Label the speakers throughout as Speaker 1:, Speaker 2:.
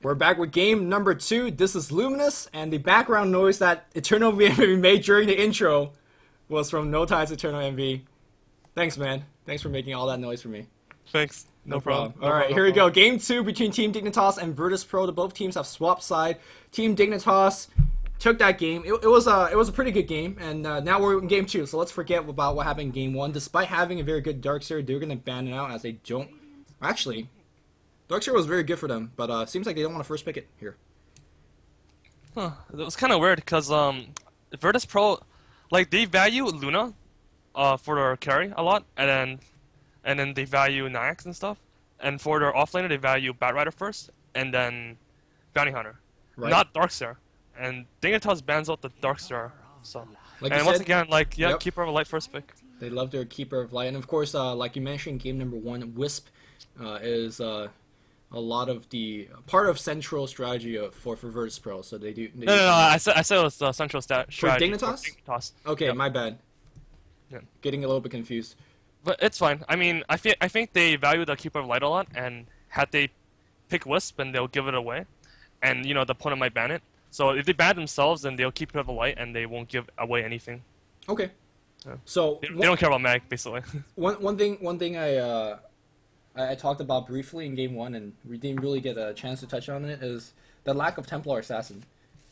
Speaker 1: We're back with game number 2. This is Luminous, and the background noise that EternalEnvy made during the intro was from NoTide's EternalEnvy. Thanks, man. Thanks for making all that noise for me.
Speaker 2: Thanks. No problem.
Speaker 1: Alright, here we go. Game 2 between Team Dignitas and Virtus.pro. The both teams have swapped side. Team Dignitas took that game. It was a pretty good game, and now we're in game 2, so let's forget about what happened in game 1. Despite having a very good Darkseer, they're going to ban it out as they don't... Actually... Darkseer was very good for them, but seems like they don't want to first pick it here.
Speaker 2: Huh. It was kind of weird because Virtus.pro, like they value Luna, for their carry a lot, and then they value Nyx and stuff, and for their offlaner they value Batrider first, and then Bounty Hunter, right. Not Darkseer. And Dignitas bans out the Darkseer, so.
Speaker 1: Like
Speaker 2: and once again, like yep. Keeper of Light first pick.
Speaker 1: They love their Keeper of Light, and of course, like you mentioned, game number 1, Wisp is a lot of the part of central strategy for Virtus.pro, so they do.
Speaker 2: No, I said it was central strategy.
Speaker 1: For Dignitas?
Speaker 2: Dignitas.
Speaker 1: Okay,
Speaker 2: yep.
Speaker 1: My bad.
Speaker 2: Yeah.
Speaker 1: Getting a little bit confused.
Speaker 2: But it's fine. I mean, I think they value the Keeper of Light a lot, and had they pick Wisp, and they'll give it away, and you know the opponent might ban it. So if they ban themselves, then they'll keep Keeper of Light, and they won't give away anything.
Speaker 1: Okay.
Speaker 2: Yeah.
Speaker 1: So
Speaker 2: they don't care about mag, basically.
Speaker 1: one thing I talked about briefly in game 1, and we didn't really get a chance to touch on it, is the lack of Templar Assassin.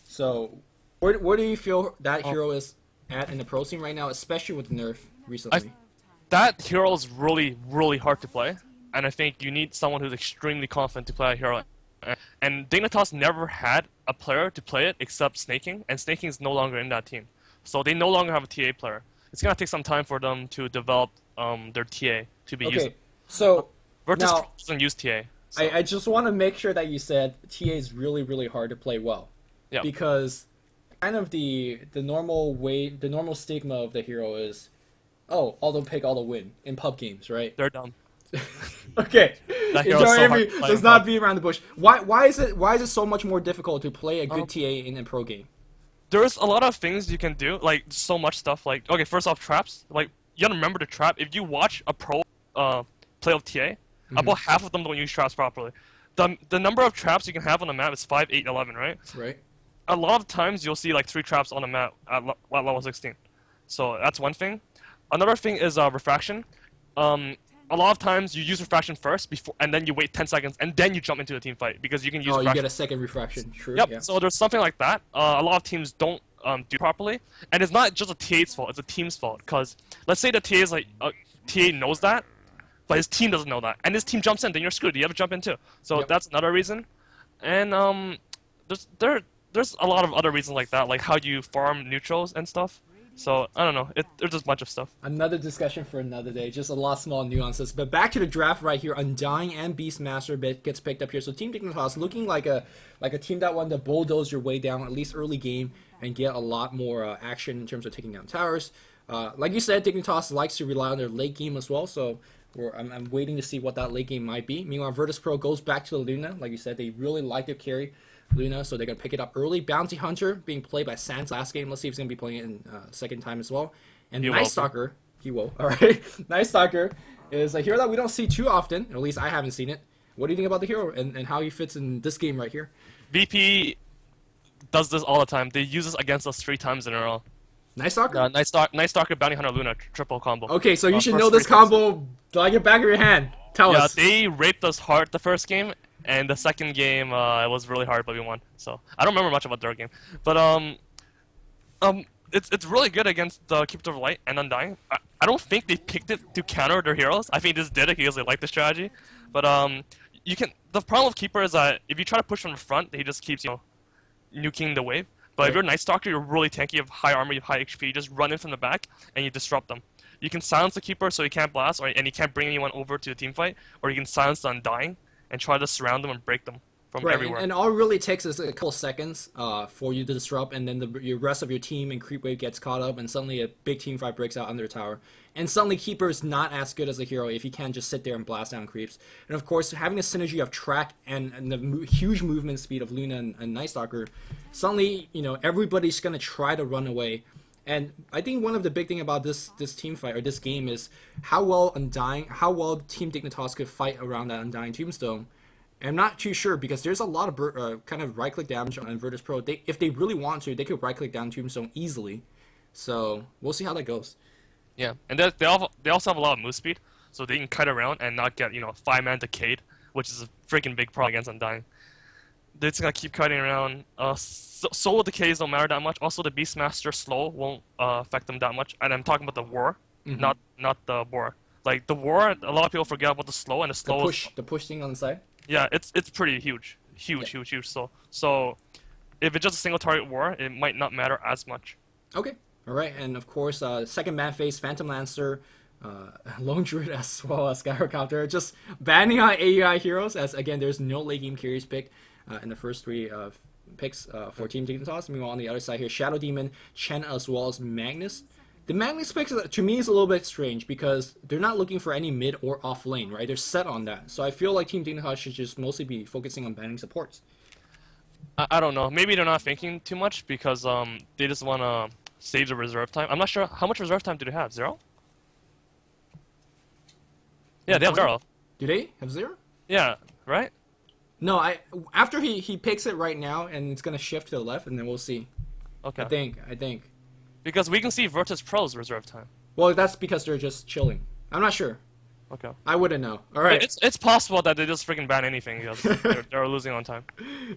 Speaker 1: So, where do you feel that hero is at in the pro scene right now, especially with the nerf recently?
Speaker 2: That hero is really, really hard to play, and I think you need someone who's extremely confident to play a hero. And Dignitas never had a player to play it except Snaking, and Snaking is no longer in that team. So they no longer have a TA player. It's gonna take some time for them to develop their TA to be used.
Speaker 1: Okay, so...
Speaker 2: Virtus
Speaker 1: now,
Speaker 2: doesn't use TA. So.
Speaker 1: I just want to make sure that you said TA is really, really hard to play well.
Speaker 2: Yeah.
Speaker 1: Because kind of the normal stigma of the hero is, oh, auto pick, auto win in pub games, right?
Speaker 2: They're dumb.
Speaker 1: Okay.
Speaker 2: That hero's so hard to play
Speaker 1: does not beat around the bush. Why is it so much more difficult to play a good TA in a pro game?
Speaker 2: There's a lot of things you can do, like so much stuff. Like okay, first off, traps. Like you gotta remember to trap. If you watch a pro play of TA. About half of them don't use traps properly. The number of traps you can have on the map is 5, 8, 11, right?
Speaker 1: Right.
Speaker 2: A lot of times you'll see like 3 traps on the map at level 16. So that's one thing. Another thing is refraction. A lot of times you use refraction first before, and then you wait 10 seconds, and then you jump into the team fight because you can use.
Speaker 1: Oh,
Speaker 2: refraction.
Speaker 1: You get a second refraction. True.
Speaker 2: Yep.
Speaker 1: Yeah.
Speaker 2: So there's something like that. A lot of teams don't do properly, and it's not just a TA's fault. It's a team's fault because let's say the TA is like TA knows that. But his team doesn't know that, and his team jumps in, then you're screwed. You have to jump in too. So that's another reason. And there's a lot of other reasons like that, like how you farm neutrals and stuff. So I don't know. There's just a bunch of stuff.
Speaker 1: Another discussion for another day. Just a lot of small nuances. But back to the draft right here. Undying and Beastmaster gets picked up here. So Team Dignitas looking like a team that wanted to bulldoze your way down at least early game and get a lot more action in terms of taking down towers. Like you said, Dignitas likes to rely on their late game as well. So. I'm waiting to see what that late game might be. Meanwhile, Virtus.pro goes back to the Luna. Like you said, they really like their carry, Luna, so they're going to pick it up early. Bounty Hunter being played by Sans last game. Let's see if he's going to be playing it in second time as well. And Night Stalker, he will. All right, Night Stalker is a hero that we don't see too often. At least I haven't seen it. What do you think about the hero and how he fits in this game right here?
Speaker 2: VP does this all the time. They use this against us 3 times in a row.
Speaker 1: Night Stalker?
Speaker 2: Night Stalker, Bounty Hunter, Luna, triple combo.
Speaker 1: Okay, so you should know this combo like your back of your hand. Tell us.
Speaker 2: Yeah, they raped us hard the first game, and the second game it was really hard, but we won. So I don't remember much about their game, but it's really good against the Keeper of Light and Undying. I don't think they picked it to counter their heroes. I think they just did it because they like the strategy. But you can. The problem with Keeper is that if you try to push from the front, he just keeps nuking the wave. But if you're Night Stalker, you're really tanky, you have high armor, you have high HP, you just run in from the back, and you disrupt them. You can silence the Keeper so he can't blast, and he can't bring anyone over to the team fight, or you can silence the Undying and try to surround them and break them from everywhere.
Speaker 1: And all it really takes is a couple seconds for you to disrupt, and then the rest of your team and creep wave gets caught up, and suddenly a big team fight breaks out under the tower. And suddenly Keeper is not as good as a hero if he can't just sit there and blast down creeps. And of course, having a synergy of track and the huge movement speed of Luna and Night Stalker, suddenly, everybody's going to try to run away. And I think one of the big thing about this team fight, or this game, is how well Team Dignitas could fight around that Undying Tombstone. I'm not too sure because there's a lot of kind of right-click damage on Virtus Pro. If they really want to, they could right-click down Tombstone easily. So we'll see how that goes.
Speaker 2: Yeah, and they also have a lot of move speed, so they can cut around and not get 5-man decayed, which is a freaking big problem against Undying. They're just gonna keep cutting around. Solo decays don't matter that much. Also, the Beastmaster slow won't affect them that much. And I'm talking about the war, not the boar. Like the war, a lot of people forget about the slow, and the slow
Speaker 1: the push thing on the side.
Speaker 2: Yeah, it's pretty huge. Huge. So if it's just a single target war, it might not matter as much.
Speaker 1: Okay. All right, and of course, second man phase, Phantom Lancer, Lone Druid as well as Skyrocopter, just banning on AEI heroes, as again, there's no late game carries picked in the first three picks for Team Dignitas. Meanwhile, on the other side here, Shadow Demon, Chen, as well as Magnus. The Magnus picks, to me, is a little bit strange because they're not looking for any mid or off lane, right? They're set on that. So I feel like Team Dignitas should just mostly be focusing on banning supports.
Speaker 2: I don't know. Maybe they're not thinking too much because they just want to save the reserve time. I'm not sure how much reserve time do they have. 0? Yeah, they have 0.
Speaker 1: Do they have 0?
Speaker 2: Yeah, right?
Speaker 1: No, after he picks it right now, and it's gonna shift to the left, and then we'll see.
Speaker 2: Okay.
Speaker 1: I think.
Speaker 2: Because we can see Virtus Pro's reserve time.
Speaker 1: Well, that's because they're just chilling. I'm not sure.
Speaker 2: Okay.
Speaker 1: I wouldn't know. All right.
Speaker 2: It's possible that they just freaking ban anything because they're losing on time.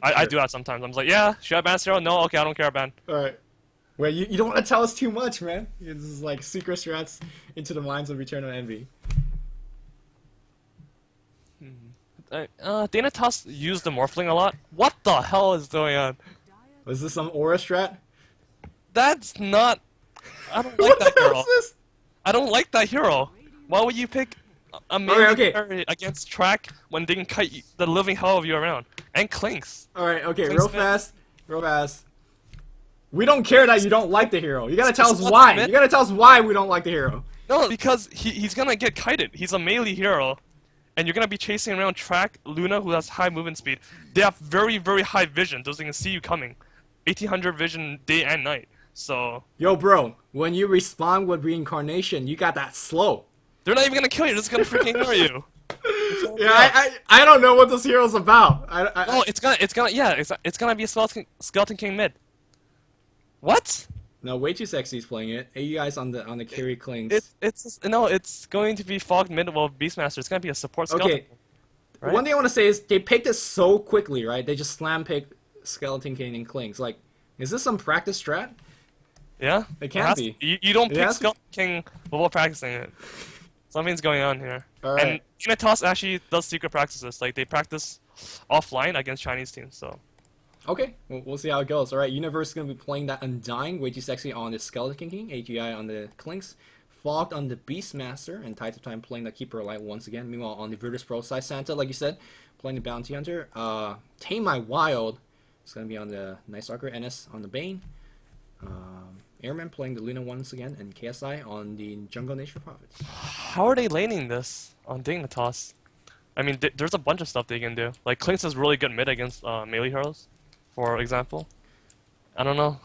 Speaker 2: I do that sometimes. I'm like, yeah, should I ban 0? No, okay, I don't care, ban.
Speaker 1: All right. Well, you don't want to tell us too much, man. This is like secret strats into the minds of EternalEnvy.
Speaker 2: Dignitas used the Morphling a lot. What the hell is going on?
Speaker 1: Was this some aura strat?
Speaker 2: That's not... I don't like
Speaker 1: What
Speaker 2: that
Speaker 1: the hell
Speaker 2: hero.
Speaker 1: is this?
Speaker 2: I don't like that hero. Why would you pick a melee carry against track when they can cut the living hell of you around? And Clinz.
Speaker 1: Alright, okay,
Speaker 2: Clinz
Speaker 1: real fast. We don't care that you don't like the hero. You gotta tell us why. You gotta tell us why we don't like the hero.
Speaker 2: No, because he's gonna get kited. He's a melee hero. And you're gonna be chasing around track Luna, who has high movement speed. They have very, very high vision, so they can see you coming. 1800 vision day and night. So...
Speaker 1: Yo, bro, when you respawn with reincarnation, you got that slow.
Speaker 2: They're not even gonna kill you, they're just gonna freaking ignore you.
Speaker 1: Yeah, I don't know what this hero's about.
Speaker 2: Oh, it's gonna be a Skeleton King mid. What?
Speaker 1: No, way too sexy is playing it. AUI's on the carry Clinz.
Speaker 2: It's going to be fogged mid well Beastmaster. It's gonna be a support Skeleton King. Right?
Speaker 1: One thing I want to say is they picked it so quickly, right? They just slam picked Skeleton King and Clinz. Like, is this some practice strat?
Speaker 2: Yeah.
Speaker 1: It can't be.
Speaker 2: You don't pick Skeleton King while practicing it. Something's going on here.
Speaker 1: Alright.
Speaker 2: And Dignitas actually does secret practices. Like, they practice offline against Chinese teams, so...
Speaker 1: Okay, we'll see how it goes. Alright, Universe is going to be playing that Undying, way too sexy on the Skeleton King, AGI on the Clinz, Fogged on the Beastmaster, and Tides of Time playing the Keeper Light once again. Meanwhile, on the Virtus Pro side, Santa, like you said, playing the Bounty Hunter. Tame My Wild is going to be on the Night Stalker, NS on the Bane. Airman playing the Luna once again, and KSI on the Jungle Nature Prophets.
Speaker 2: How are they laning this on Dignitas? I mean, there's a bunch of stuff they can do. Like, Clinz is really good mid against melee heroes, for example. I don't know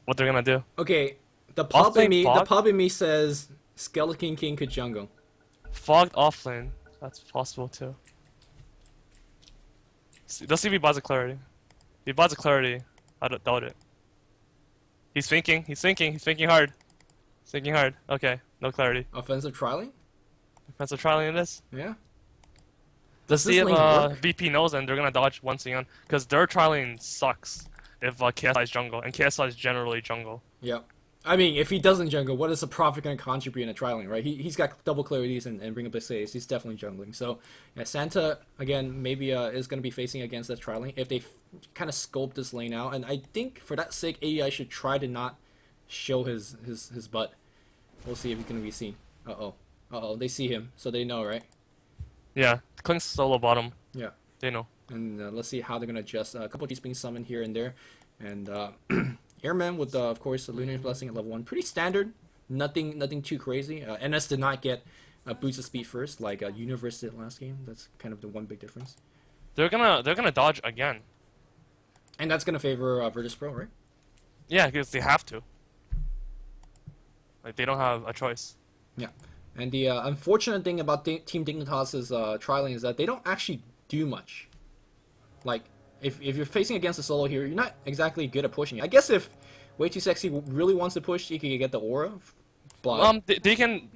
Speaker 2: what they're gonna do.
Speaker 1: Okay, the pub in me says Skeleton King could jungle.
Speaker 2: Fogged offlane, that's possible too. Let's see if he buys a clarity. If he buys a clarity, I doubt it. He's thinking hard. He's thinking hard. Okay, no clarity.
Speaker 1: Offensive trialing?
Speaker 2: Offensive trialing it is?
Speaker 1: Yeah.
Speaker 2: Let's see if VP knows and they're gonna dodge once again. Because their trialing sucks if KSI is jungle. And KSI is generally jungle.
Speaker 1: Yep. I mean, if he doesn't jungle, what is the Prophet going to contribute in a trialing, right? He's got double clarities and bring up the saves. He's definitely jungling. So, yeah, Santa, again, maybe is going to be facing against that trialing if they kind of scope this lane out. And I think, for that sake, AEI should try to not show his butt. We'll see if he's going to be seen. Uh-oh. Uh-oh, they see him, so they know, right?
Speaker 2: Yeah, Clinz solo bottom.
Speaker 1: Yeah.
Speaker 2: They know.
Speaker 1: And let's see how they're going to adjust. A couple of these being summoned here and there. And, Airman with, of course, the Lunar Blessing at level 1. Pretty standard. Nothing too crazy. NS did not get a boost of speed first, like Universe did last game. That's kind of the one big difference.
Speaker 2: They're gonna dodge again.
Speaker 1: And that's gonna favor Virtus Pro, right?
Speaker 2: Yeah, because they have to. Like, they don't have a choice.
Speaker 1: Yeah. And the unfortunate thing about Team Dignitas' trialing is that they don't actually do much. Like, if you're facing against a solo here, you're not exactly good at pushing. I guess if Way Too Sexy really wants to push, he could get the aura. But
Speaker 2: they can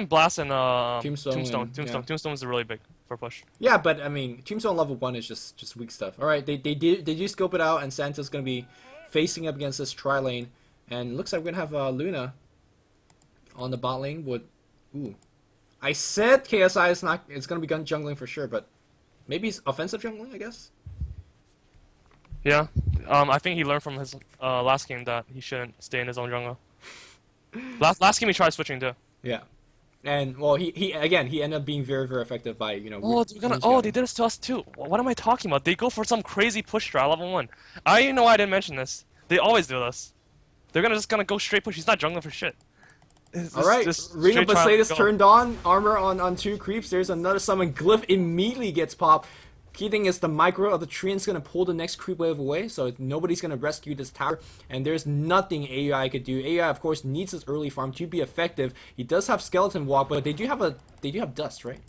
Speaker 2: blast and
Speaker 1: Tombstone.
Speaker 2: Tombstone is really big for push.
Speaker 1: Yeah, but I mean, Tombstone level 1 is just weak stuff. All right, they do scope it out, and Santa's gonna be facing up against this tri lane, and looks like we're gonna have Luna on the bot lane with. Ooh, I said KSI is not. It's gonna be gun jungling for sure, but maybe it's offensive jungling, I guess.
Speaker 2: Yeah, I think he learned from his last game that he shouldn't stay in his own jungle. Last game he tried switching too.
Speaker 1: Yeah, and well, he ended up being very effective by
Speaker 2: they did this to us too. What am I talking about? They go for some crazy push strat level 1. I didn't know I didn't mention this. They always do this. They're just gonna go straight push. He's not jungling for shit.
Speaker 1: Alright, Reno Basadis turned on, armor on 2 creeps. There's another summon. Glyph immediately gets popped. Key thing is the micro of the tree is going to pull the next creep wave away, so nobody's going to rescue this tower, and there's nothing AI could do. AI, of course, needs his early farm to be effective. He does have Skeleton Walk, but they do have Dust, right?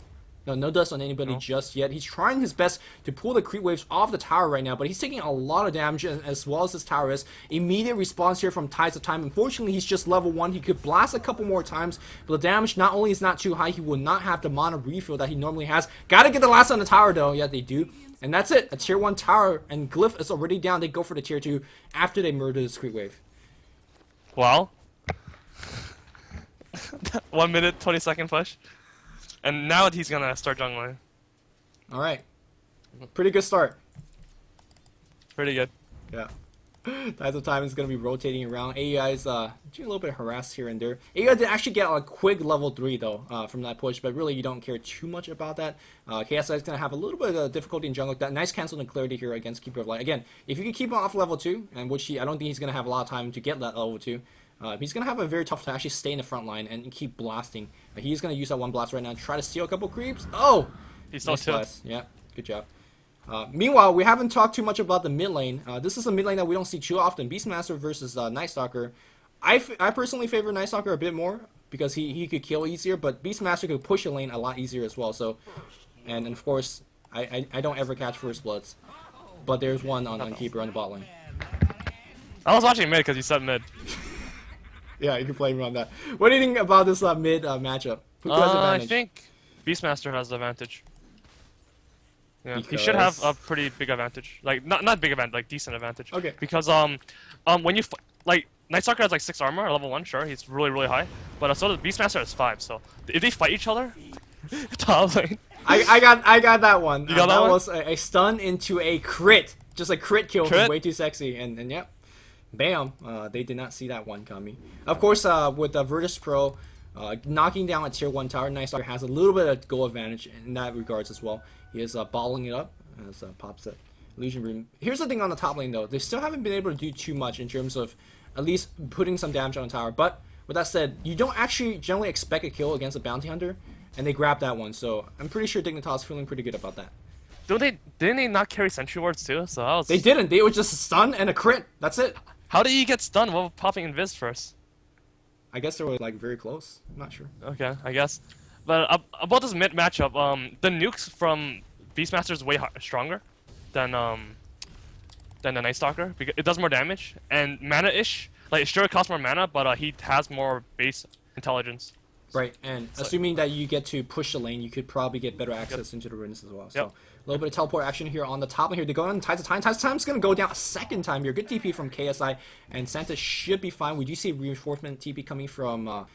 Speaker 1: No dust on anybody just yet. He's trying his best to pull the creep waves off the tower right now, but he's taking a lot of damage as well as this tower is. Immediate response here from Tides of Time. Unfortunately, he's just level 1. He could blast a couple more times, but the damage not only is not too high, he will not have the mana refill that he normally has. Gotta get the last on the tower though. Yeah, they do. And that's it. A tier 1 tower, and Glyph is already down. They go for the tier 2 after they murder this creep wave.
Speaker 2: Wow. 1 minute, 20-second push. And now he's gonna start jungling.
Speaker 1: Alright. Pretty good start.
Speaker 2: Pretty good.
Speaker 1: Yeah. Tides of Time is going to be rotating around. AI is doing a little bit harassed here and there. AI did actually get a quick level 3 though from that push, but really you don't care too much about that. KSI is going to have a little bit of difficulty in jungle. That nice cancel and clarity here against Keeper of Light. Again, if you can keep him off level 2, and which I don't think he's going to have a lot of time to get that level 2. He's going to have a very tough time to actually stay in the front line and keep blasting. He's going to use that one blast right now and try to steal a couple creeps. Oh!
Speaker 2: He's so
Speaker 1: nice. Yeah, good job. Meanwhile, we haven't talked too much about the mid lane. This is a mid lane that we don't see too often. Beastmaster versus Night Stalker. I personally favor Night Stalker a bit more because he could kill easier, but Beastmaster could push a lane a lot easier as well. So, and of course, I don't ever catch first bloods, but there's one on Keeper on the bot lane.
Speaker 2: I was watching mid because you said mid.
Speaker 1: Yeah, you can blame me on that. What do you think about this mid matchup? Who has advantage?
Speaker 2: I think Beastmaster has the advantage. Yeah, he should have a pretty big advantage. Like not big advantage, like decent advantage.
Speaker 1: Okay.
Speaker 2: Because when you like Night Stalker has like 6 armor, level 1, sure, he's really high. But so does Beastmaster has 5. So if they fight each other, top lane.
Speaker 1: I got that one.
Speaker 2: You got that one?
Speaker 1: Was a stun into a crit, just a crit kill from Way Too Sexy, and yep, bam. They did not see that one coming. Of course, with the Virtus Pro. Knocking down a tier 1 tower, Night Stalker has a little bit of goal advantage in that regards as well. He is balling it up as pops it. Illusion Room. Here's the thing on the top lane though, they still haven't been able to do too much in terms of at least putting some damage on the tower. But with that said, you don't actually generally expect a kill against a bounty hunter, and they grabbed that one. So I'm pretty sure Dignitas is feeling pretty good about that.
Speaker 2: Didn't they not carry sentry wards too? So that was...
Speaker 1: They didn't. They were just a stun and a crit. That's it.
Speaker 2: How did he get stunned while popping Invis first?
Speaker 1: I guess they were like very close. I'm not sure.
Speaker 2: Okay, I guess. But about this mid matchup, the nukes from Beastmaster is way stronger than the Night Stalker because it does more damage and mana-ish. Like, sure, it costs more mana, but he has more base intelligence.
Speaker 1: Right, and so, assuming that you get to push the lane, you could probably get better access into the ruins as well. So a little bit of teleport action here on the top lane here. They're going on Tides of Time. Tides of Time's going to go down a second time here. Good TP from KSI, and Santa should be fine. We do see reinforcement TP coming from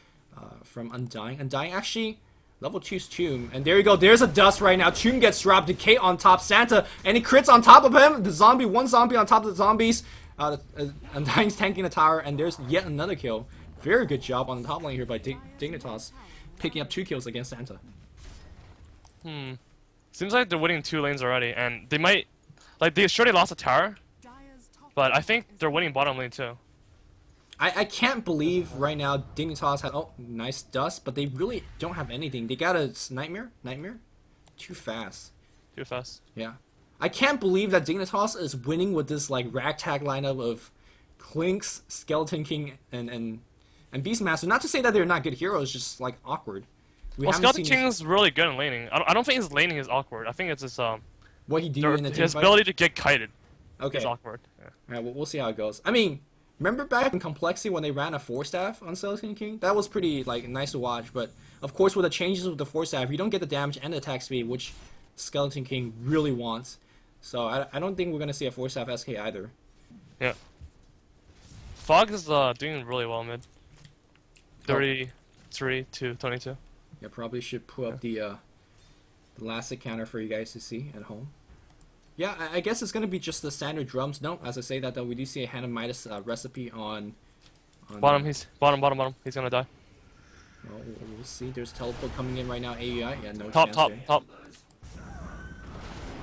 Speaker 1: Undying. Undying actually level 2's Tomb, and there you go. There's a dust right now. Tomb gets dropped. Decay on top. Santa, and he crits on top of him. The zombie, one zombie on top of the zombies. Undying's tanking the tower, and there's yet another kill. Very good job on the top lane here by Dignitas, picking up 2 kills against Santa.
Speaker 2: Seems like they're winning 2 lanes already, and they might, like, they surely lost a tower, but I think they're winning bottom lane too.
Speaker 1: I can't believe right now Dignitas had nice dust, but they really don't have anything. They got a nightmare, too fast.
Speaker 2: Too fast.
Speaker 1: Yeah, I can't believe that Dignitas is winning with this like ragtag lineup of Clinz, Skeleton King, and Beastmaster. Not to say that they're not good heroes, just like awkward.
Speaker 2: Well, Skeleton King is really good in laning. I don't think his laning is awkward. I think it's just
Speaker 1: what he do in the team
Speaker 2: his
Speaker 1: fight?
Speaker 2: ability to get kited.
Speaker 1: Okay.
Speaker 2: Is awkward. Yeah.
Speaker 1: Alright, we'll see how it goes. I mean, remember back in Complexity when they ran a 4-staff on Skeleton King? That was pretty like nice to watch, but of course with the changes with the 4-staff, you don't get the damage and the attack speed, which Skeleton King really wants. So I don't think we're gonna see a 4-staff SK either.
Speaker 2: Yeah. Fog is doing really well mid. 33 to 22.
Speaker 1: Yeah, probably should put up the last counter for you guys to see at home. Yeah, I guess it's gonna be just the standard drums. No, as I say that though, we do see a Hand of Midas recipe on
Speaker 2: Bottom, he's bottom. He's gonna die.
Speaker 1: Well, we'll see. There's teleport coming in right now. AUI, yeah, no
Speaker 2: Top,
Speaker 1: chance
Speaker 2: top,
Speaker 1: there.
Speaker 2: top.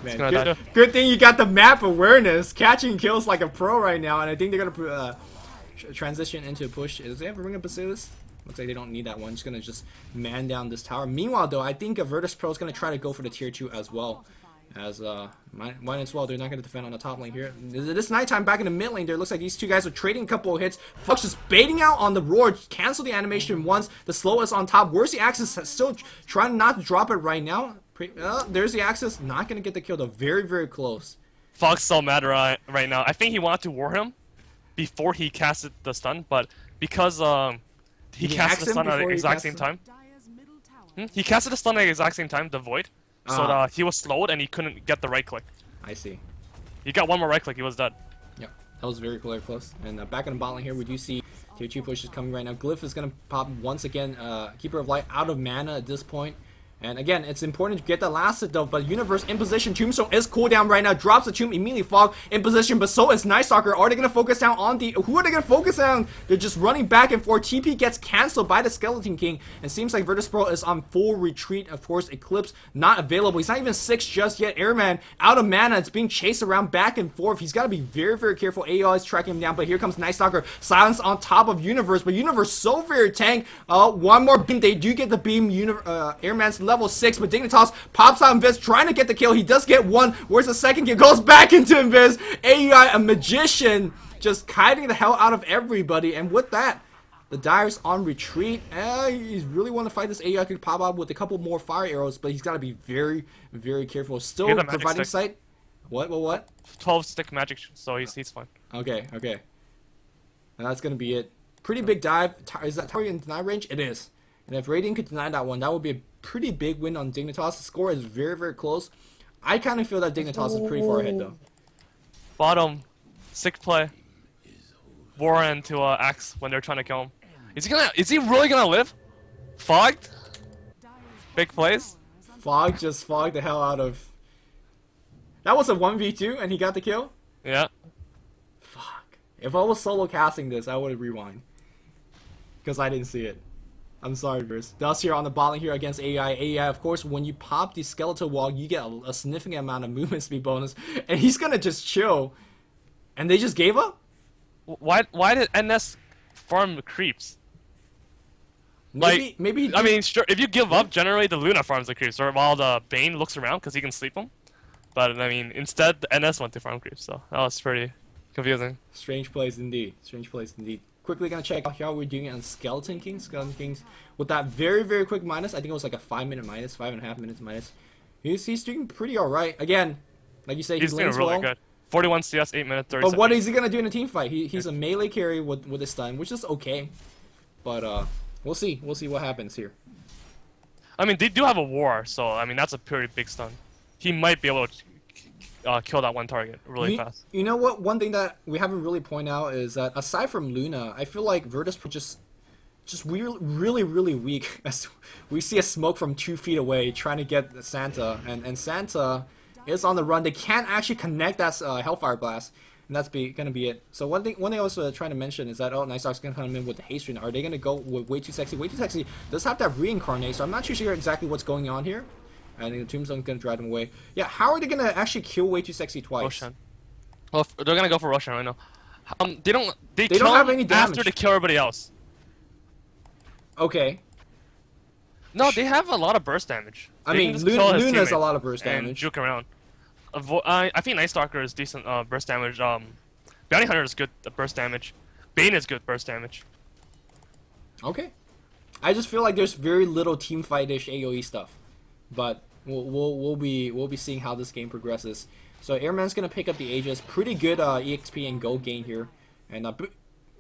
Speaker 1: Man, good thing you got the map awareness, catching kills like a pro right now, and I think they're gonna transition into a push. Does they have a Ring of Basilisk? Looks like they don't need that one. Just gonna man down this tower. Meanwhile, though, I think Virtus Pro is gonna try to go for the tier 2 as well. As mine as well, they're not gonna defend on the top lane here. This nighttime back in the mid lane, there looks like these two guys are trading a couple of hits. Fox just baiting out on the roar, cancel the animation once. The slowest on top. Where's the Axis? Still trying not to drop it right now. There's the Axis, not gonna get the kill though. Very, very close.
Speaker 2: Fox so mad right now. I think he wanted to war him before he casted the stun, but because he casted the stun at the exact same time. He casted the stun at the exact same time, the Void. So he was slowed and he couldn't get the right click.
Speaker 1: I see.
Speaker 2: He got one more right click, he was dead.
Speaker 1: Yep, that was very close. And back in the bot lane here, we do see tier 2 pushes coming right now. Glyph is going to pop once again. Keeper of Light out of mana at this point. And again, it's important to get the last hit though, but Universe in position. Tombstone is cooldown right now. Drops the tomb, immediately Fog in position, but so is Night Stalker. Are they going to focus down on the... Who are they going to focus on? They're just running back and forth. TP gets cancelled by the Skeleton King. And seems like Virtus Pro is on full retreat. Of course, Eclipse not available. He's not even 6 just yet. Airman out of mana. It's being chased around back and forth. He's got to be very, very careful. AOI is tracking him down, but here comes Night Stalker. Silence on top of Universe, but Universe so very tank. One more beam. They do get the beam. Airman's level 6, but Dignitas pops out Invis, trying to get the kill. He does get one. Where's the second kill? Goes back into Invis. AUI, a magician, just kiting the hell out of everybody. And with that, the Dire's on retreat. He's really want to fight this. AUI could pop out with a couple more fire arrows, but he's got to be very, very careful. Still providing sight. What?
Speaker 2: 12-stick magic, so he's fine.
Speaker 1: Okay. And that's going to be it. Pretty big dive. Is that target in deny range? It is. And if Radiant could deny that one, that would be a pretty big win on Dignitas. The score is very, very close. I kind of feel that Dignitas is pretty far ahead, though.
Speaker 2: Bottom, sick play. War into Axe when they're trying to kill him. Is he really gonna live? Fogged? Big plays?
Speaker 1: Fog just fogged the hell out of... That was a 1v2 and he got the kill?
Speaker 2: Yeah.
Speaker 1: Fuck. If I was solo casting this, I would rewind. Because I didn't see it. I'm sorry, Verse. Dust here on the bottom here against AI. AI, of course, when you pop the skeletal wall, you get a significant amount of movement speed bonus. And he's gonna just chill. And they just gave up?
Speaker 2: Why did NS farm the creeps?
Speaker 1: Maybe
Speaker 2: I mean, sure, if you give up, generally the Luna farms the creeps, or while the Bane looks around because he can sleep them. But, I mean, instead, the NS went to farm creeps, so that was pretty confusing.
Speaker 1: Strange plays indeed. Quickly gonna check out how we're doing it on Skeleton Kings. Skeleton Kings with that very, very quick minus. I think it was like a 5-minute minus, 5.5 minutes minus. He's doing pretty alright. Again, like you say,
Speaker 2: he's doing really good. 41 CS, 8 minutes, 30
Speaker 1: But what is he gonna do in a team fight? He's a melee carry with his stun, which is okay. But we'll see. We'll see what happens here.
Speaker 2: I mean, they do have a war, so I mean that's a pretty big stun. He might be able to kill that one target really fast.
Speaker 1: You know what? One thing that we haven't really pointed out is that aside from Luna, I feel like Virtus just really weak. As we see a smoke from 2 feet away trying to get Santa, and Santa is on the run. They can't actually connect that Hellfire Blast, and that's gonna be it. So one thing I was trying to mention is that Night Stalker's gonna come in with the haste rune. Are they gonna go with Way Too Sexy? Way Too Sexy does have that reincarnate, so I'm not too sure exactly what's going on here. I think the Tombstone's gonna drive them away. Yeah, how are they gonna actually kill Way Too Sexy twice?
Speaker 2: Roshan. Well, they're gonna go for Roshan right now. They don't
Speaker 1: have any damage
Speaker 2: after they kill everybody else.
Speaker 1: Okay.
Speaker 2: No, they have a lot of burst damage.
Speaker 1: I mean, Luna's a lot of burst damage.
Speaker 2: And juke around. I think Night Stalker is decent burst damage. Bounty Hunter is good burst damage. Bane is good burst damage.
Speaker 1: Okay. I just feel like there's very little team fight-ish AoE stuff. But We'll be seeing how this game progresses. So Airman's gonna pick up the Aegis. Pretty good EXP and gold gain here, and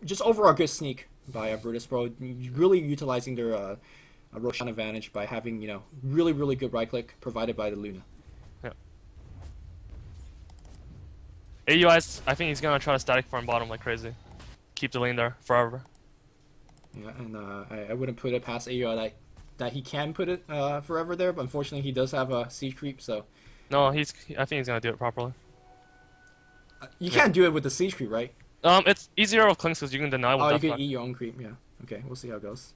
Speaker 1: just overall good sneak by Virtus Pro. Really utilizing their Roshan advantage by having really good right click provided by the Luna.
Speaker 2: Yeah. AUI's, I think he's gonna try to static farm bottom like crazy. Keep the lane there forever.
Speaker 1: Yeah, and I wouldn't put it past AUI that he can put it forever there, but unfortunately he does have a siege creep, so.
Speaker 2: No, I think he's gonna do it properly.
Speaker 1: You can't do it with the siege creep, right?
Speaker 2: It's easier with Clinz because you can deny with
Speaker 1: you can eat your own creep, yeah. Okay, we'll see how it goes.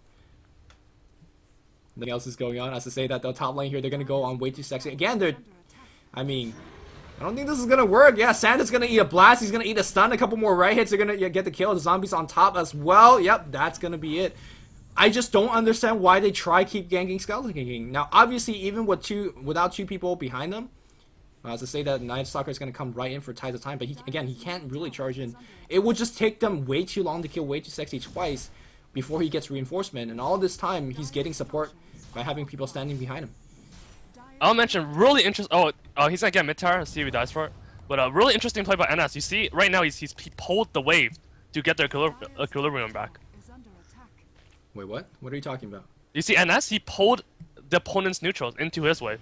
Speaker 1: Nothing else is going on. As to say that the top lane here, they're gonna go on way too sexy. Again, I don't think this is gonna work. Yeah, Santa's gonna eat a blast. He's gonna eat a stun. A couple more right hits. They're gonna get the kill. The zombies on top as well. Yep, that's gonna be it. I just don't understand why they keep ganking Skeleton King. Now, obviously, even without two people behind them, to say that Night Stalker is gonna come right in for Tides of Time, but he can't really charge in. It will just take them way too long to kill way too sexy twice before he gets reinforcement, and all this time he's getting support by having people standing behind him.
Speaker 2: I'll mention really interesting. Oh, he's gonna get mid tower. See if he dies for it. But a really interesting play by NS. You see, right now he pulled the wave to get their equilibrium back.
Speaker 1: Wait, what? What are you talking about?
Speaker 2: You see, NS he pulled the opponent's neutrals into his wave.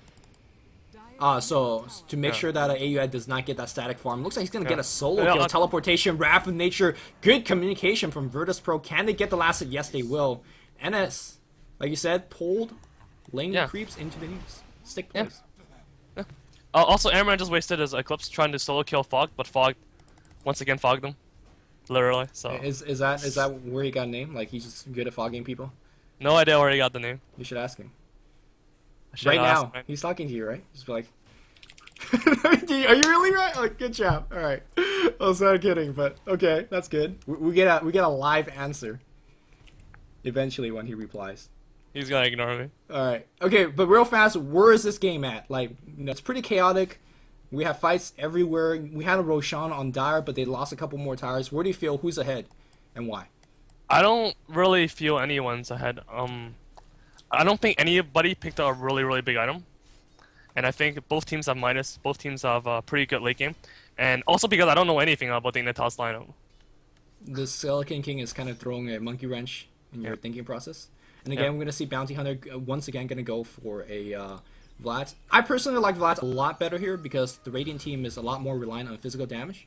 Speaker 1: So to make sure that AUI does not get that static farm, looks like he's gonna get a solo kill. Teleportation, Wrath of Nature, good communication from Virtus Pro. Can they get the last hit? Yes, they will. NS, like you said, pulled lane creeps into the knees. Stick plays.
Speaker 2: Yeah. Also, Airman just wasted his Eclipse trying to solo kill Fog, but Fog once again fogged him. Literally. So
Speaker 1: is that where he got a name? Like he's just good at fogging people?
Speaker 2: No idea where he got the name.
Speaker 1: You should ask him. Right now, he's talking to you, right? Just be like, are you really right? Oh, good job. All right. I was not kidding, but okay, that's good. We get a live answer eventually when he replies.
Speaker 2: He's gonna ignore me.
Speaker 1: All right. Okay, but real fast, where is this game at? Like, it's pretty chaotic. We have fights everywhere. We had a Roshan on Dire, but they lost a couple more towers. Where do you feel? Who's ahead, and why?
Speaker 2: I don't really feel anyone's ahead. I don't think anybody picked up a really big item, and I think both teams have minus. Both teams have a pretty good late game, and also because I don't know anything about the Dignitas lineup.
Speaker 1: The Skeleton King is kind of throwing a monkey wrench in your thinking process. And again, we're going to see Bounty Hunter once again going to go for a Vlad. I personally like Vlad a lot better here because the Radiant team is a lot more reliant on physical damage.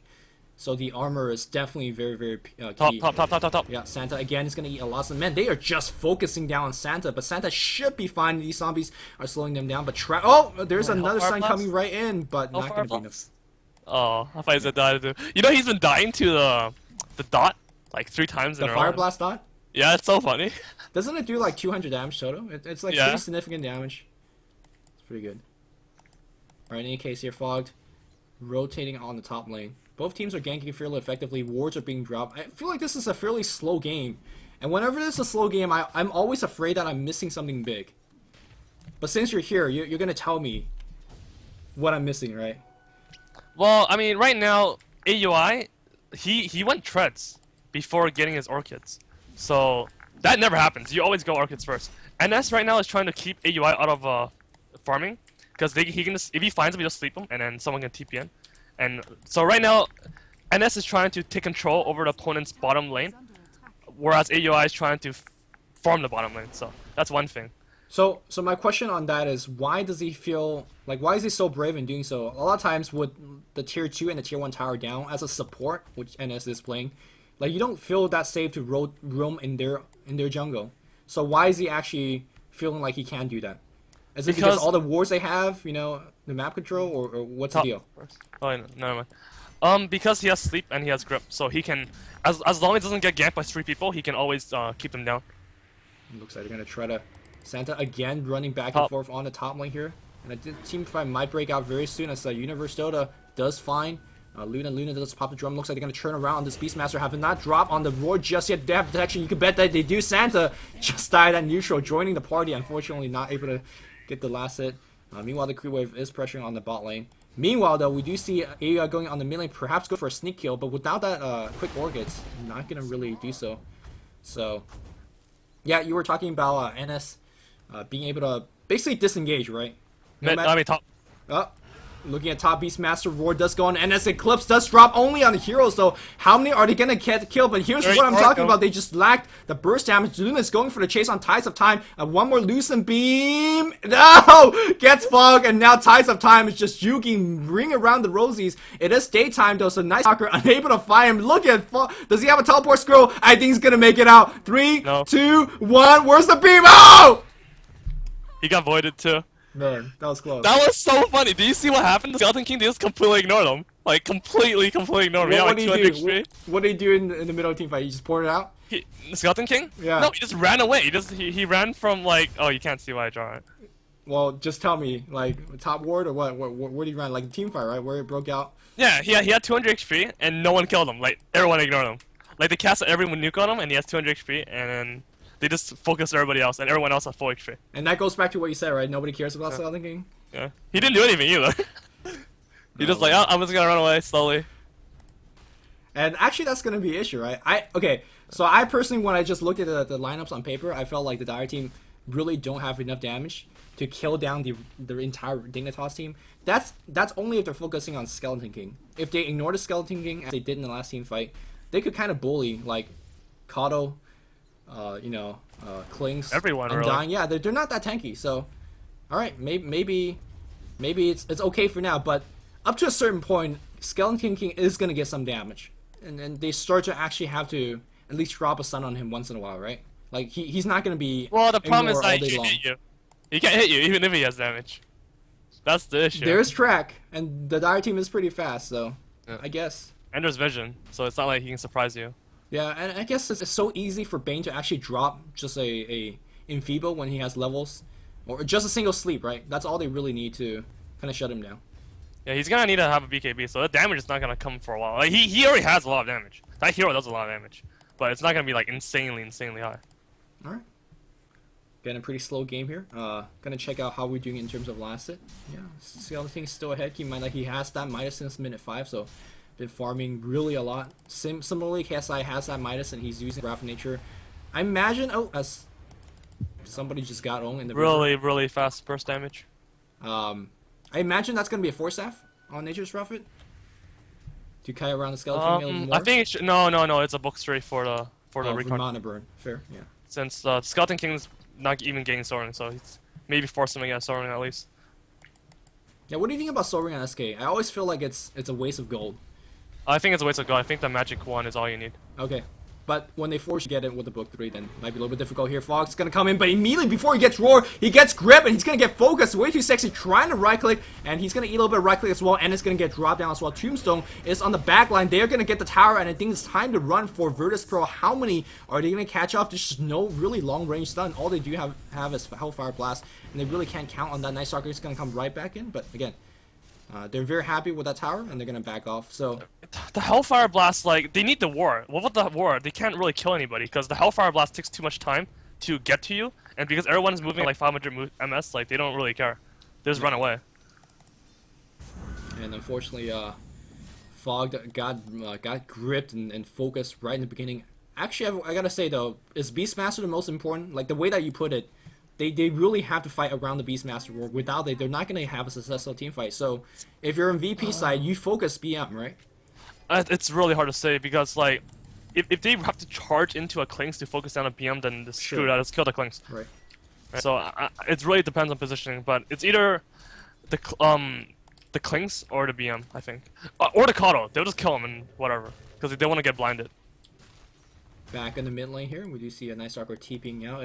Speaker 1: So the armor is definitely very key.
Speaker 2: Top.
Speaker 1: Yeah, Santa again is going to eat a lot of men. They are just focusing down on Santa, but Santa should be fine. These zombies are slowing them down. But there's another sign coming right in, but not going to be enough.
Speaker 2: Oh, I thought he said die too. You know he's been dying to the dot like 3 times in a row.
Speaker 1: The Fire Blast dot?
Speaker 2: Yeah, it's so funny.
Speaker 1: Doesn't it do like 200 damage total? It's like pretty significant damage. It's pretty good. Alright, in any case here, Fogged rotating on the top lane. Both teams are ganking fairly effectively. Wards are being dropped. I feel like this is a fairly slow game. And whenever this is a slow game, I'm always afraid that I'm missing something big. But since you're here, you're going to tell me what I'm missing, right?
Speaker 2: Well, I mean, right now, AUI, he went treads before getting his orchids. So that never happens. You always go orchids first. NS right now is trying to keep AUI out of farming because he can just, if he finds him, he just sleep him, and then someone can TP in. And so right now, NS is trying to take control over the opponent's bottom lane, whereas AUI is trying to farm the bottom lane. So that's one thing.
Speaker 1: So my question on that is, why does he feel like, why is he so brave in doing so? A lot of times with the tier 2 and the tier 1 tower down as a support, which NS is playing, like you don't feel that safe to roam in their jungle. So why is he actually feeling like he can do that? Is it because all the wards they have, the map control, or what's the deal?
Speaker 2: Oh, no, never mind. Because he has sleep and he has grip, so he can, as long as he doesn't get ganked by 3 people, he can always keep them down.
Speaker 1: It looks like they're gonna try to Santa again running back and forth on the top lane here, and the team fight might break out very soon as Universe Dota does find. Luna does pop the drum. Looks like they're going to turn around. This Beastmaster have not dropped on the roar just yet. They have protection. You can bet that they do. Santa just died at neutral, joining the party. Unfortunately, not able to get the last hit. Meanwhile, the crew wave is pressuring on the bot lane. Meanwhile, though, we do see AI going on the mid lane, perhaps go for a sneak kill, but without that quick orchids, not going to really do so. So, yeah, you were talking about NS being able to basically disengage, right?
Speaker 2: I mean top.
Speaker 1: Oh, looking at top Beastmaster, Roar does go on, and as Eclipse does drop only on the heroes, so how many are they gonna get killed? But here's what I'm talking about, they just lacked the burst damage. Luminous going for the chase on Tides of Time, and one more Lucent Beam, no! Gets Fog, and now Tides of Time is just juking, ring around the Rosies. It is daytime though, so Night Stalker unable to find him. Look at Fog, does he have a teleport scroll? I think he's gonna make it out. 3, 2, 1, where's the beam? Oh!
Speaker 2: He got voided too.
Speaker 1: Man, that was close.
Speaker 2: That was so funny. Do you see what happened? The Skeleton King just completely ignored him. Like, completely ignored him.
Speaker 1: What did he do? What did he do in the middle of the team fight? He just poured it out?
Speaker 2: The Skeleton King?
Speaker 1: Yeah.
Speaker 2: No, he just ran away. He ran from, like... Oh, you can't see why I draw it.
Speaker 1: Well, just tell me, like, top ward or what? Where did he run? Like, the team fight, right? Where it broke out?
Speaker 2: Yeah, he had 200 HP, and no one killed him. Like, everyone ignored him. Like, they cast everyone nuke on him, and he has 200 HP, and then... They just focus everybody else, and everyone else has full HP.
Speaker 1: And that goes back to what you said, right? Nobody cares about Skeleton King?
Speaker 2: Yeah. He didn't do anything either. He just like, oh, I'm just gonna run away slowly.
Speaker 1: And actually, that's gonna be an issue, right? Okay, so I personally, when I just looked at the lineups on paper, I felt like the Dire team really don't have enough damage to kill down the entire Dignitas team. That's only if they're focusing on Skeleton King. If they ignore the Skeleton King, as they did in the last team fight, they could kind of bully, like, Kato, Clinz,
Speaker 2: everyone,
Speaker 1: and
Speaker 2: really.
Speaker 1: Dying. Yeah, they're not that tanky. So, all right, maybe it's okay for now. But up to a certain point, Skeleton King is gonna get some damage, and then they start to actually have to at least drop a stun on him once in a while, right? Like he's not gonna be.
Speaker 2: Well, the problem is
Speaker 1: that
Speaker 2: he can't hit you. He can't hit you even if he has damage. That's the issue.
Speaker 1: There's track, and the Dire team is pretty fast, so I guess.
Speaker 2: And there's vision, so it's not like he can surprise you.
Speaker 1: Yeah, and I guess it's so easy for Bane to actually drop just a Enfeeble when he has levels, or just a single sleep, right? That's all they really need to kind of shut him down.
Speaker 2: Yeah, he's gonna need to have a BKB, so that damage is not gonna come for a while. Like he already has a lot of damage. That hero does a lot of damage, but it's not gonna be like insanely high.
Speaker 1: All right. Getting a pretty slow game here. Gonna check out how we're doing in terms of last hit. Yeah, Skeleton King's still ahead. Keep in mind that he has that Midas since minute 5, so been farming really a lot. Similarly, KSI has that Midas and he's using Wrath of Nature. I imagine, as somebody just got on in the
Speaker 2: really fast burst damage.
Speaker 1: I imagine that's gonna be a 4-staff on Nature's Prophet to kite around the Skeleton King more.
Speaker 2: I think it should, no, it's a book straight for the recon.
Speaker 1: Mana burn, fair, yeah.
Speaker 2: Since Skeleton King's not even getting Soaring, so he's maybe force him to get Soaring at least.
Speaker 1: Yeah, what do you think about Soaring on SK? I always feel like it's a waste of gold.
Speaker 2: I think it's a waste of gold. I think the magic one is all you need.
Speaker 1: Okay. But when they force you to get it with the book 3, then it might be a little bit difficult here. Fog's gonna come in, but immediately before he gets Roar, he gets Grip, and he's gonna get focused. Way too sexy, trying to right-click, and he's gonna eat a little bit of right-click as well, and it's gonna get dropped down as well. Tombstone is on the back line. They're gonna get the tower, and I think it's time to run for Virtus Pro. How many are they gonna catch off? There's just no really long-range stun. All they do have is Hellfire Blast, and they really can't count on that. Night Stalker is gonna come right back in, but again, they're very happy with that tower, and they're gonna back off. So
Speaker 2: the Hellfire Blast, like, they need the War. What about the War? They can't really kill anybody because the Hellfire Blast takes too much time to get to you, and because everyone is moving like 500 MS, like they don't really care. They just run away.
Speaker 1: And unfortunately, Fog got gripped and focused right in the beginning. Actually, I gotta say though, is Beastmaster the most important? Like the way that you put it. They really have to fight around the Beastmaster War. Without it, they're not going to have a successful team fight. So, if you're on VP side, you focus BM, right?
Speaker 2: It's really hard to say because, like, if they have to charge into a Clinz to focus down a BM, then just screw that. Let's kill the Clinz.
Speaker 1: Right.
Speaker 2: So, it really depends on positioning, but it's either the Clinz or the BM, I think. Or the Kato. They'll just kill him and whatever, because they want to get blinded.
Speaker 1: Back in the mid lane here, we do see a Night Stalker TPing out.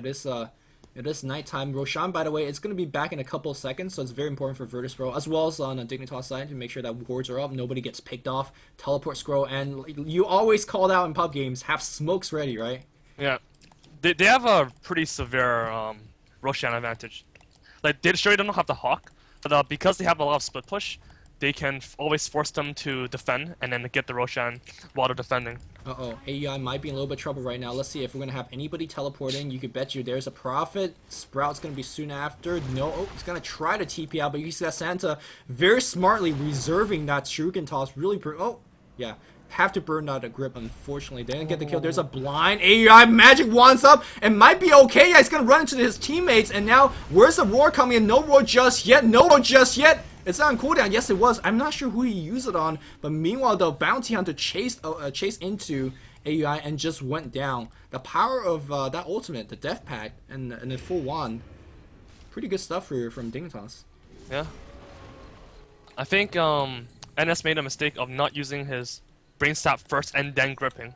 Speaker 1: It is nighttime. Roshan, by the way, it's going to be back in a couple of seconds, so it's very important for Virtus Pro, as well as on a Dignitas side, to make sure that wards are up, nobody gets picked off, teleport scroll, and you always called out in pub games, have smokes ready, right?
Speaker 2: Yeah. They have a pretty severe Roshan advantage. Like, they sure don't have the Hawk, but because they have a lot of split push, they can always force them to defend and then get the Roshan while they're defending.
Speaker 1: Uh-oh, AEI might be in a little bit of trouble right now. Let's see if we're going to have anybody teleporting. You could bet you there's a Prophet. Sprout's going to be soon after. No, he's going to try to TP out, but you see that Santa very smartly reserving that Shuriken toss. Really, Yeah. Have to burn out a grip, unfortunately. They didn't get the kill. There's a blind AUI. Magic wands up and might be okay. Yeah, he's gonna run into his teammates, and now where's the roar coming in? No roar just yet. No roar just yet. It's on cooldown. Yes, it was. I'm not sure who he used it on, but meanwhile, the bounty hunter chased into AUI and just went down. The power of that ultimate, the death pact, and the full wand. Pretty good stuff from Dignitas.
Speaker 2: Yeah. I think NS made a mistake of not using his brain sap first and then gripping.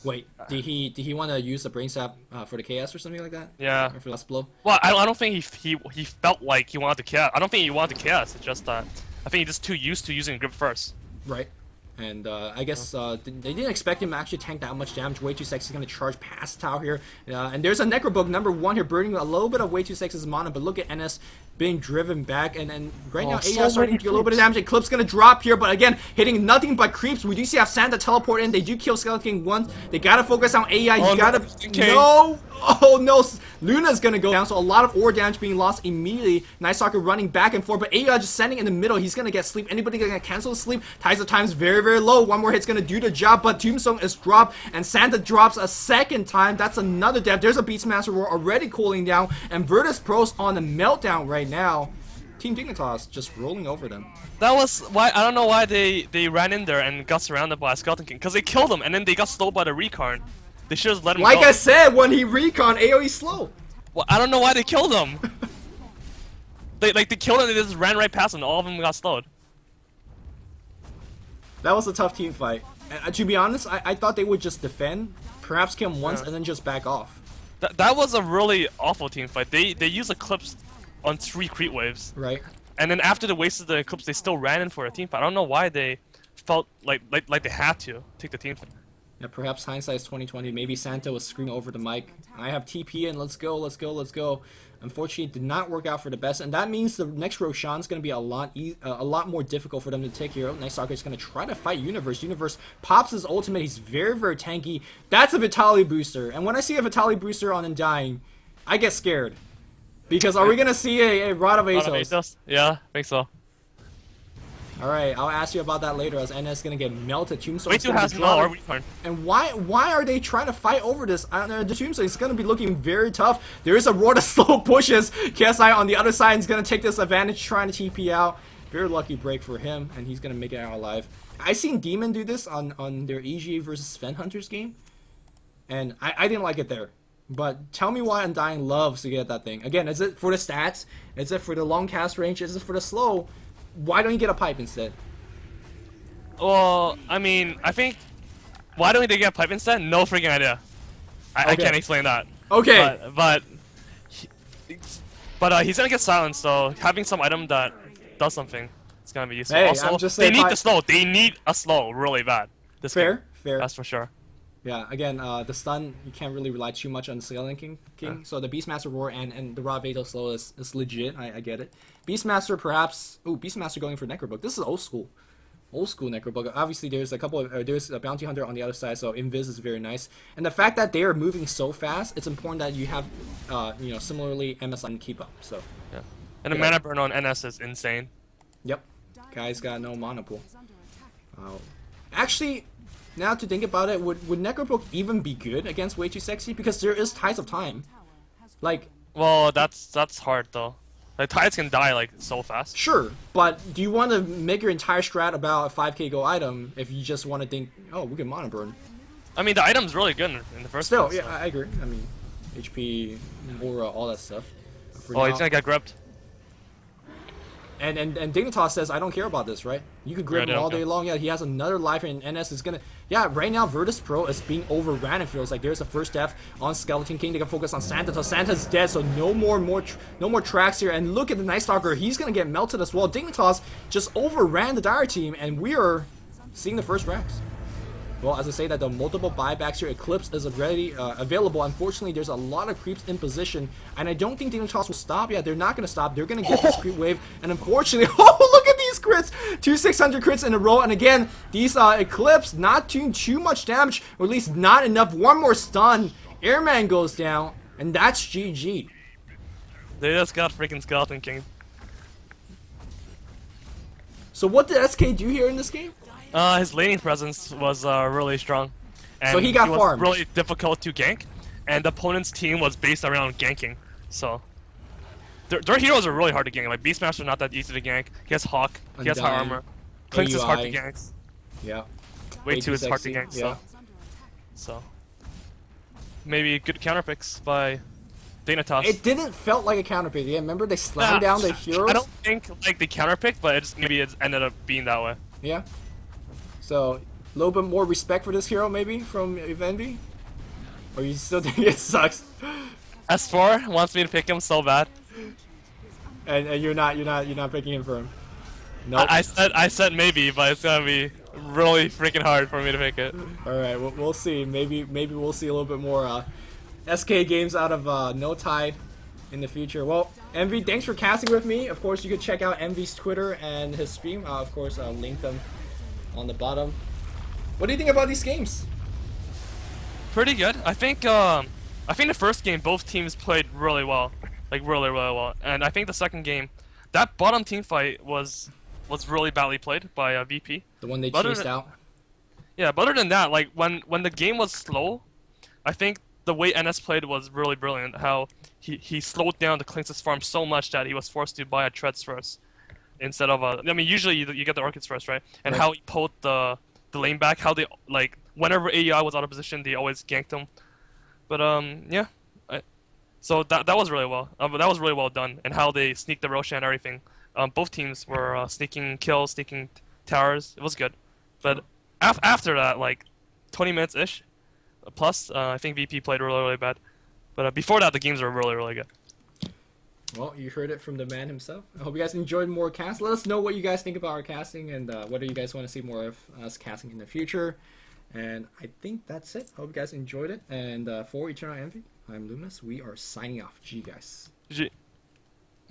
Speaker 1: Wait, did he want to use the brain sap for the KS or something like that?
Speaker 2: Yeah.
Speaker 1: Or for last blow?
Speaker 2: Well, I don't think he felt like he wanted to KS. I don't think he wanted to KS. It's just that I think he's just too used to using grip first.
Speaker 1: Right. And I guess they didn't expect him to actually tank that much damage. Way Too Sexy is going to charge past Tau here. And there's a Necrobook #1 here, burning a little bit of Way Too Sexy's mana. But look at NS being driven back. And right now, AI starting to do a little bit of damage. And Clip's going to drop here. But again, hitting nothing but creeps. We do see Santa teleport in. They do kill Skeleton King once. They got to focus on AI. You got to... No! Oh no! Luna's gonna go down, so a lot of ore damage being lost immediately. Nice Stalker running back and forth, but AI just standing in the middle. He's gonna get sleep. Anybody gonna cancel sleep? Ties of time's very, very low. One more hit's gonna do the job, but Tombstone is dropped, and Santa drops a second time. That's another death. There's a Beastmaster Roar already cooling down, and Virtus Pro's on the meltdown right now. Team Dignitas just rolling over them.
Speaker 2: That was why I don't know why they ran in there and got surrounded by Skeleton King, because they killed him and then they got slowed by the Recarn. They should have let him go.
Speaker 1: Like I said, when he recon, AoE slow.
Speaker 2: Well, I don't know why they killed him. they killed him and they just ran right past him and all of them got slowed.
Speaker 1: That was a tough team fight. And, to be honest, I thought they would just defend, perhaps kill him once, and then just back off.
Speaker 2: That was a really awful team fight. They used Eclipse on 3 creep waves.
Speaker 1: Right.
Speaker 2: And then after the waste of the Eclipse, they still ran in for a team fight. I don't know why they felt like they had to take the team fight.
Speaker 1: Yeah, perhaps hindsight's 2020. Maybe Santa was screaming over the mic. I have TP in. Let's go. Let's go. Let's go. Unfortunately, it did not work out for the best, and that means the next Roshan's going to be a lot more difficult for them to take here. Nice Stalker is going to try to fight Universe. Universe pops his ultimate. He's very, very tanky. That's a Vitality booster, and when I see a Vitality booster on Undying, I get scared. Because are we going to see a Rod of Asos?
Speaker 2: Yeah, I think so.
Speaker 1: Alright, I'll ask you about that later as NS is gonna get melted. Tombstone
Speaker 2: Wait, has no Recarn.
Speaker 1: And why are they trying to fight over this? The Tombstone is gonna be looking very tough. There is a roar to slow pushes. KSI on the other side is gonna take this advantage, trying to TP out. Very lucky break for him, and he's gonna make it out alive. I seen Demon do this on their EGA versus Sven Hunters game, and I didn't like it there. But tell me why Undying loves to get that thing. Again, is it for the stats? Is it for the long cast range? Is it for the slow? Why don't you get a pipe instead?
Speaker 2: Well, I mean, I think... Why don't they get a pipe instead? No freaking idea. I can't explain that.
Speaker 1: Okay.
Speaker 2: But he's gonna get silenced, so having some item that does something is gonna be useful.
Speaker 1: Hey,
Speaker 2: also,
Speaker 1: I'm just
Speaker 2: they
Speaker 1: saying
Speaker 2: need the slow. They need a slow really bad.
Speaker 1: Fair.
Speaker 2: That's for sure.
Speaker 1: Yeah, again, the stun, you can't really rely too much on the Skeleton King. So the Beastmaster Roar and the Raw Fatal Slow is legit, I get it. Beastmaster perhaps... Ooh, Beastmaster going for Necrobook. This is old school. Old school Necrobook. Obviously, there's a couple of... there's a Bounty Hunter on the other side, so Invis is very nice. And the fact that they are moving so fast, it's important that you have, similarly, MSI keep up, so...
Speaker 2: Yeah. And the mana burn on NS is insane.
Speaker 1: Yep. Guy's got no mana pool. Actually... Now to think about it, would Necrobook even be good against Way Too Sexy? Because there is Ties of Time. Like...
Speaker 2: Well, that's hard though. Like, Tides can die like so fast.
Speaker 1: Sure, but do you want to make your entire strat about a 5k go item if you just want to think, oh, we can mana burn?
Speaker 2: I mean, the item's really good in the first
Speaker 1: place.
Speaker 2: Still,
Speaker 1: yeah, I agree. I mean, HP, aura, all that stuff.
Speaker 2: Oh, he's gonna get gripped.
Speaker 1: And Dignitas says, I don't care about this, right? You could grip him all day long. Yeah, he has another life, and NS is gonna... Yeah, right now, Virtus Pro is being overran, it feels like. There's a first death on Skeleton King. They can focus on Santa, so Santa's dead, so no more tracks here. And look at the Night Stalker. He's gonna get melted as well. Dignitas just overran the Dire team, and we are seeing the first racks. Well, as I say that, the multiple buybacks here, Eclipse is already available. Unfortunately, there's a lot of creeps in position, and I don't think Dignitas will stop. Yeah, they're not going to stop. They're going to get this creep wave, and unfortunately, oh, look at these crits! 2 600 crits in a row, and again, these Eclipse not doing too much damage, or at least not enough. One more stun, Airman goes down, and that's GG.
Speaker 2: They just got freaking Skeleton King.
Speaker 1: So what did SK do here in this game?
Speaker 2: His laning presence was really strong. And
Speaker 1: So he got
Speaker 2: was
Speaker 1: farmed.
Speaker 2: really difficult to gank, and the opponent's team was based around ganking. So their heroes are really hard to gank. Like Beastmaster, not that easy to gank. He has Hawk. He has high
Speaker 1: Undying.
Speaker 2: armor. Clinz is hard to
Speaker 1: AUI.
Speaker 2: gank.
Speaker 1: Yeah.
Speaker 2: Way
Speaker 1: Way
Speaker 2: too
Speaker 1: too
Speaker 2: is hard to
Speaker 1: sexy,
Speaker 2: gank.
Speaker 1: yeah.
Speaker 2: So maybe good counter picks by Dignitas.
Speaker 1: It didn't felt like a counter pick. Yeah, remember they slammed down the heroes?
Speaker 2: I don't think like the counter pick, but maybe it ended up being that way.
Speaker 1: Yeah. So, a little bit more respect for this hero, maybe, from Envy? Or you still think it sucks?
Speaker 2: S4 wants me to pick him so bad.
Speaker 1: And you're not picking him for him. Nope.
Speaker 2: I said maybe, but it's gonna be really freaking hard for me to pick it.
Speaker 1: All right, we'll see. Maybe we'll see a little bit more SK games out of No Tide in the future. Well, Envy, thanks for casting with me. Of course, you can check out Envy's Twitter and his stream. Of course, I'll link them on the bottom. What do you think about these games?
Speaker 2: Pretty good. I think the first game both teams played really well, like really well, and I think the second game, that bottom team fight was really badly played by VP.
Speaker 1: The one they
Speaker 2: But
Speaker 1: chased out?
Speaker 2: Yeah, but other than that, like when the game was slow, I think the way NS played was really brilliant. How he slowed down the Clinz's farm so much that he was forced to buy a Treads first instead of I mean, usually you get the Orchids first, right? And
Speaker 1: Right.
Speaker 2: how he pulled the lane back. How they like whenever AEI was out of position, they always ganked him. But yeah. So that was really well. That was really well done, and how they sneaked the Roshan and everything. Both teams were sneaking kills, sneaking towers. It was good. But after that, like 20 minutes ish, plus, I think VP played really bad. But before that, the games were really good.
Speaker 1: Well, you heard it from the man himself. I hope you guys enjoyed more casts. Let us know what you guys think about our casting and whether you guys want to see more of us casting in the future. And I think that's it. Hope you guys enjoyed it. And for EternalEnvy, I'm Luminous. We are signing off. G guys.
Speaker 2: GG.